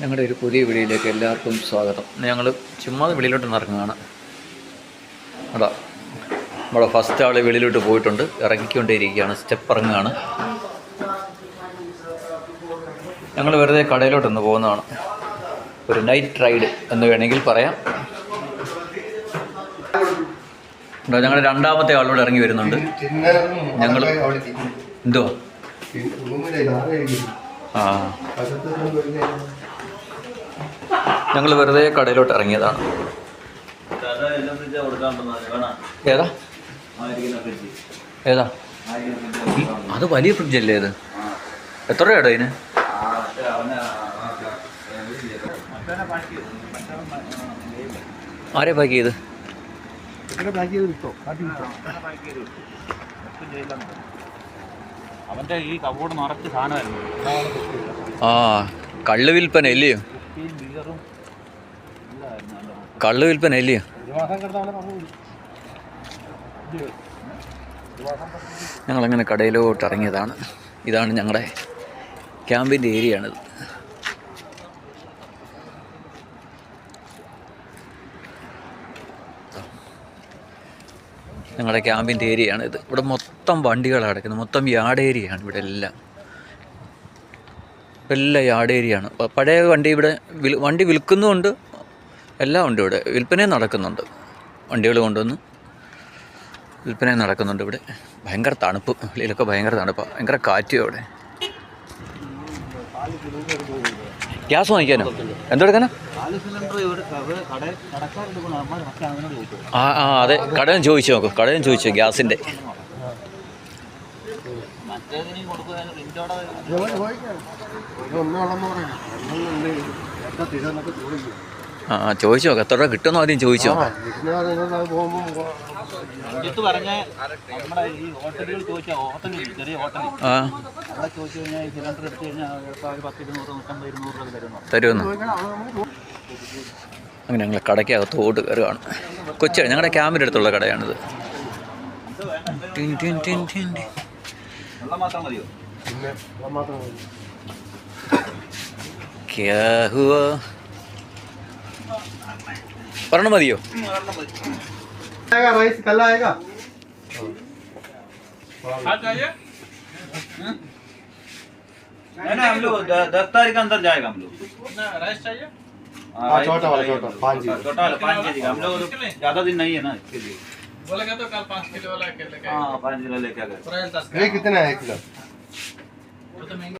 ഞങ്ങളുടെ ഒരു പുതിയ വീഡിയോയിലേക്ക് എല്ലാവർക്കും സ്വാഗതം. ഞങ്ങൾ ചുമ്മാ വെളിയിലോട്ട് ഇറങ്ങുകയാണ്. അതാ നമ്മുടെ ഫസ്റ്റ് ആൾ വെളിയിലോട്ട് പോയിട്ടുണ്ട്, ഇറങ്ങിക്കൊണ്ടേയിരിക്കുകയാണ്, സ്റ്റെപ്പ് ഇറങ്ങുകയാണ്. ഞങ്ങൾ വെറുതെ കടയിലോട്ടൊന്ന് പോകുന്നതാണ്, ഒരു നൈറ്റ് റൈഡ് എന്ന് വേണമെങ്കിൽ പറയാം. ഞങ്ങളുടെ രണ്ടാമത്തെ ആളോട് ഇറങ്ങി വരുന്നുണ്ട്. ഞങ്ങൾ എന്തുവാ ഞങ്ങൾ വെറുതെ കടയിലോട്ട് ഇറങ്ങിയതാണ്. ഏതാ ഏതാ അത്? വലിയ ഫ്രിഡ്ജല്ലേ ഇത്? എത്ര രൂപയുടെ അതിന്? ആരെ പാക്ക് ചെയ്ത്? അവന്റെ ഈ കബോർഡ് നിറച്ച് സാധനമായിരുന്നു. ആ, കള്ള് വിൽപ്പന ഇല്ലയോ? കള്ള് വിൽപ്പന ഇല്ലയോ? ഞങ്ങളങ്ങനെ കടയിലോട്ട് ഇറങ്ങിയതാണ്. ഇതാണ് ഞങ്ങളുടെ ക്യാമ്പിൻ്റെ ഏരിയയാണിത്. ഞങ്ങളുടെ ക്യാമ്പിൻ്റെ ഏരിയയാണിത്. ഇവിടെ മൊത്തം വണ്ടികളാണ് കിടക്കുന്നത്, മൊത്തം യാർഡ് ഏരിയയാണ് ഇവിടെ എല്ലാം. എല്ലാം യാർഡ് ഏരിയയാണ്. പഴയ വണ്ടി ഇവിടെ വണ്ടി വിൽക്കുന്നുമുണ്ട്, എല്ലാം ഉണ്ട് ഇവിടെ. വിൽപ്പനയും നടക്കുന്നുണ്ട്, വണ്ടികൾ കൊണ്ടുവന്ന് വിൽപ്പനയും നടക്കുന്നുണ്ട് ഇവിടെ. ഭയങ്കര തണുപ്പ്, വെളിയിലൊക്കെ ഭയങ്കര തണുപ്പാണ്, ഭയങ്കര കാറ്റും അവിടെ. ഗ്യാസ് വാങ്ങിക്കാനോ? എന്തെടുക്കാനോ? ആ ആ അതെ, കടയും ചോദിച്ചു നോക്കും, കടയും ചോദിച്ചു ഗ്യാസിൻ്റെ. ആ ചോദിച്ചു നോക്കാം, എത്ര രൂപ കിട്ടുമെന്ന് ആദ്യം ചോദിച്ചു നോക്കാം. തരുമെന്ന്. അങ്ങനെ ഞങ്ങൾ കടയ്ക്കകത്തോട്ട് കയറുകയാണ്. കൊച്ചു ഞങ്ങളുടെ ക്യാമ്പിൻ്റെ അടുത്തുള്ള കടയാണിത്. പറഞ്ഞ മതിയോ? राइस कल आएगा। ना हम लोग 10 तारीख के अंदर जाएगा। हम लोग राइस चाहिए, छोटा वाला, छोटा 5 केजी का। हम लोग ज्यादा दिन नहीं है ना, इसके लिए बोलेगा तो कल 5 किलो वाला लेके। हाँ 5 किलो लेके आ गए। ये कितना है 1 किलो? वो तो महंगा